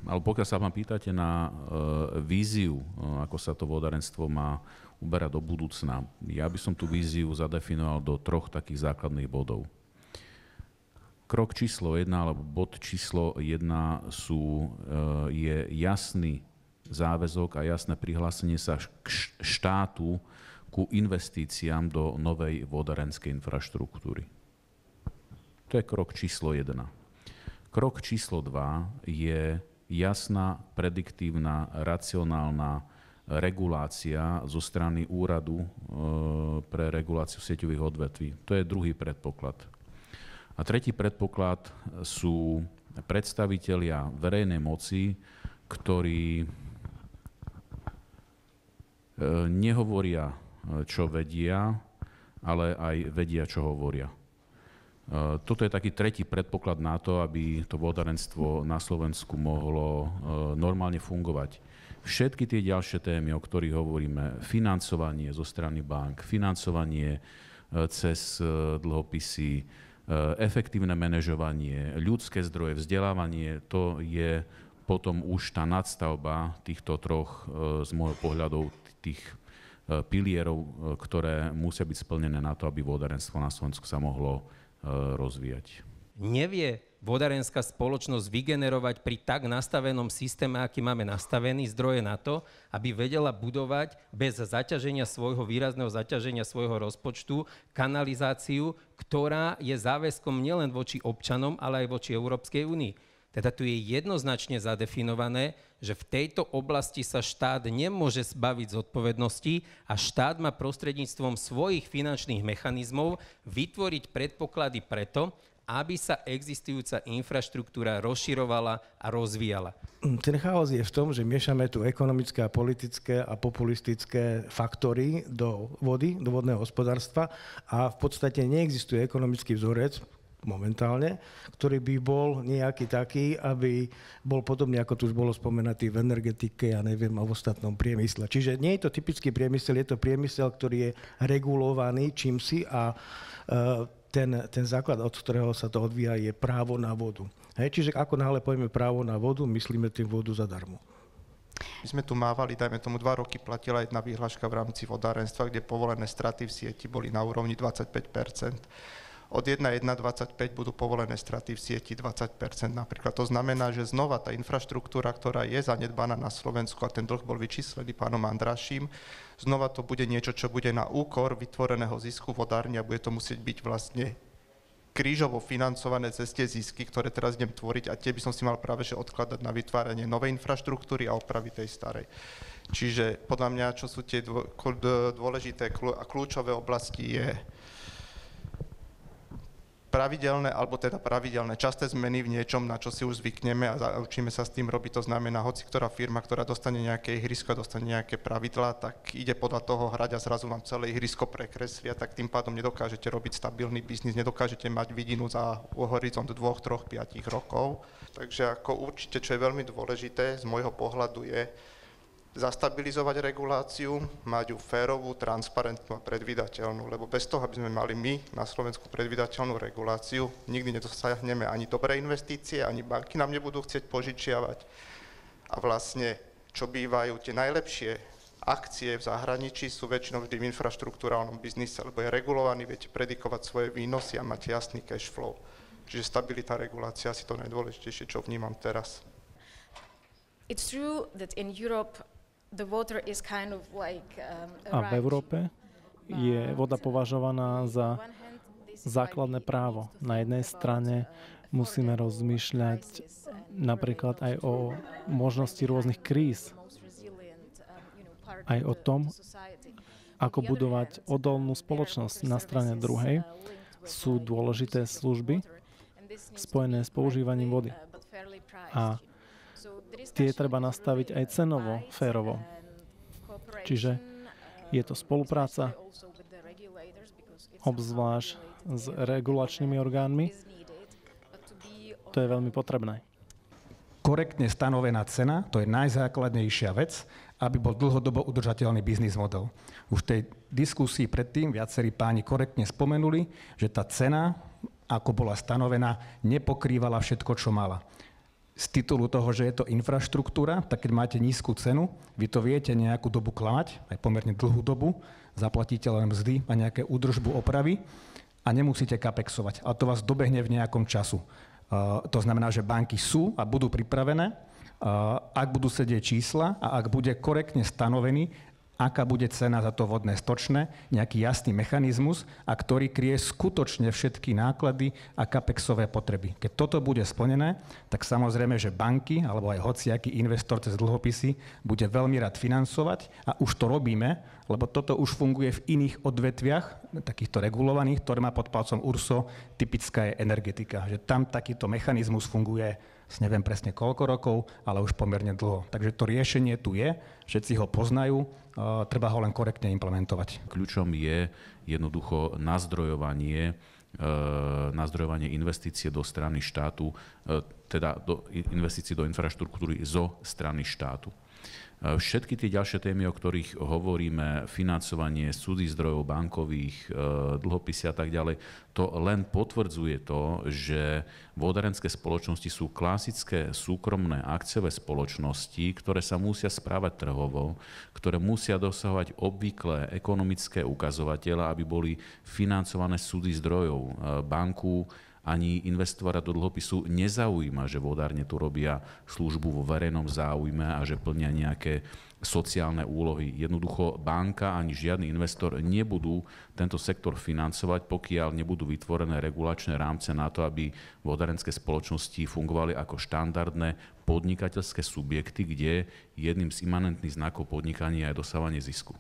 ale pokiaľ sa ma pýtate na víziu, ako sa to vodárenstvo má uberať do budúcna, ja by som tú víziu zadefinoval do 3 takých základných bodov. Krok číslo 1, alebo bod číslo 1 je jasný záväzok a jasné prihlásenie sa štátu ku investíciám do novej vodárenskej infraštruktúry. To je krok číslo 1. Krok číslo 2 je jasná, prediktívna, racionálna regulácia zo strany úradu pre reguláciu sieťových odvetví. To je druhý predpoklad. A tretí predpoklad sú predstavitelia verejnej moci, ktorí nehovoria, čo vedia, ale aj vedia, čo hovoria. Toto je taký tretí predpoklad na to, aby to vodárenstvo na Slovensku mohlo normálne fungovať. Všetky tie ďalšie témy, o ktorých hovoríme, financovanie zo strany bank, financovanie cez dlhopisy, efektívne manažovanie, ľudské zdroje, vzdelávanie, to je potom už tá nadstavba týchto 3 z môjho pohľadu tých pilierov, ktoré musia byť splnené na to, aby vodárenstvo na Slovensku sa mohlo rozvíjať. Nevie vodárenská spoločnosť vygenerovať pri tak nastavenom systéme, aký máme nastavený, zdroje na to, aby vedela budovať bez výrazného zaťaženia svojho rozpočtu kanalizáciu, ktorá je záväzkom nielen voči občanom, ale aj voči Európskej únii. Teda tu je jednoznačne zadefinované, že v tejto oblasti sa štát nemôže zbaviť zodpovednosti a štát má prostredníctvom svojich finančných mechanizmov vytvoriť predpoklady preto, aby sa existujúca infraštruktúra rozširovala a rozvíjala. Ten chaos je v tom, že miešame tu ekonomické a politické a populistické faktory do vody, do vodného hospodárstva a v podstate neexistuje ekonomický vzorec momentálne, ktorý by bol nejaký taký, aby bol podobný, ako tu už bolo spomenutý v energetike a neviem, a v ostatnom priemysle. Čiže nie je to typický priemysel, je to priemysel, ktorý je regulovaný čímsi a ten základ, od ktorého sa to odvíja, je právo na vodu. Čiže ako náhle povieme právo na vodu, myslíme tým vodu zadarmo. My sme tu mávali, dajme tomu 2 roky platila jedna výhláška v rámci vodárenstva, kde povolené straty v sieti boli na úrovni 25%. Od 1,125 budú povolené straty v sieti 20% napríklad. To znamená, že znova tá infraštruktúra, ktorá je zanedbaná na Slovensku a ten dlh bol vyčíslený pánom Andraším, znova to bude niečo, čo bude na úkor vytvoreného zisku vodárne a bude to musieť byť vlastne krížovo financované cez tie zisky, ktoré teraz idem tvoriť a tie by som si mal práve že odkladať na vytváranie novej infraštruktúry a opravy tej starej. Čiže podľa mňa, čo sú tie dôležité a kľúčové oblasti je pravidelné, časté zmeny v niečom, na čo si už zvykneme a učíme sa s tým robiť. To znamená, hoci ktorá firma, ktorá dostane nejaké ihrisko a dostane nejaké pravidlá, tak ide podľa toho hrať a zrazu vám celé ihrisko prekreslia, tak tým pádom nedokážete robiť stabilný biznis, nedokážete mať vidinu za horizont 2, 3, 5 rokov. Takže ako určite, čo je veľmi dôležité z môjho pohľadu je zastabilizovať reguláciu, mať ju férovú, transparentnú a predvídateľnú, lebo bez toho, aby sme mali my na Slovensku predvídateľnú reguláciu, nikdy nedosiahneme ani dobré investície, ani banky nám nebudú chcieť požičiavať. A vlastne, čo bývajú tie najlepšie akcie v zahraničí, sú väčšinou vždy v infraštruktúrálnom biznise, lebo je regulovaný, viete predikovať svoje výnosy a máte jasný cash flow. Čiže stabilita, regulácia, asi to najdôležitejšie, čo vnímam teraz. It's true that in Europe the water is kind of like a v Európe je voda považovaná za základné právo. Na jednej strane musíme rozmýšľať napríklad aj o možnosti rôznych kríz, aj o tom, ako budovať odolnú spoločnosť. Na strane druhej sú dôležité služby spojené s používaním vody. A tie treba nastaviť aj cenovo, férovo. Čiže je to spolupráca, obzvlášť s regulačnými orgánmi. To je veľmi potrebné. Korektne stanovená cena, to je najzákladnejšia vec, aby bol dlhodobo udržateľný biznis model. Už v tej diskusii predtým viacerí páni korektne spomenuli, že tá cena, ako bola stanovená, nepokrývala všetko, čo mala. z titulu toho, že je to infraštruktúra, tak keď máte nízku cenu, vy to viete nejakú dobu klamať, aj pomerne dlhú dobu, zaplatíte len mzdy a nejaké údržbu, opravy a nemusíte kapexovať. Ale to vás dobehne v nejakom času. To znamená, že banky sú a budú pripravené, ak budú sedieť čísla a ak bude korektne stanovený, aká bude cena za to vodné stočné, nejaký jasný mechanizmus, a ktorý kryje skutočne všetky náklady a kapexové potreby. Keď toto bude splnené, tak samozrejme, že banky alebo aj hociaký investor cez dlhopisy bude veľmi rád financovať a už to robíme, lebo toto už funguje v iných odvetviach, takýchto regulovaných, ktoré má pod palcom URSO, typická je energetika. Že tam takýto mechanizmus funguje neviem presne koľko rokov, ale už pomerne dlho. Takže to riešenie tu je, všetci ho poznajú, treba ho len korektne implementovať. Kľúčom je jednoducho nazdrojovanie investície do strany štátu, teda investície do infraštruktúry zo strany štátu. Všetky tie ďalšie témy, o ktorých hovoríme, financovanie cudzích zdrojov, bankových, dlhopisy a tak ďalej, to len potvrdzuje to, že vodárenské spoločnosti sú klasické súkromné akciové spoločnosti, ktoré sa musia správať trhovo, ktoré musia dosahovať obvyklé ekonomické ukazovatele, aby boli financované z cudzích zdrojov. Banku ani investovať do dlhopisu nezaujíma, že vodárne tu robia službu vo verejnom záujme a že plnia nejaké sociálne úlohy. Jednoducho banka ani žiadny investor nebudú tento sektor financovať, pokiaľ nebudú vytvorené regulačné rámce na to, aby vodárenské spoločnosti fungovali ako štandardné podnikateľské subjekty, kde jedným z imanentných znakov podnikania je dosávanie zisku.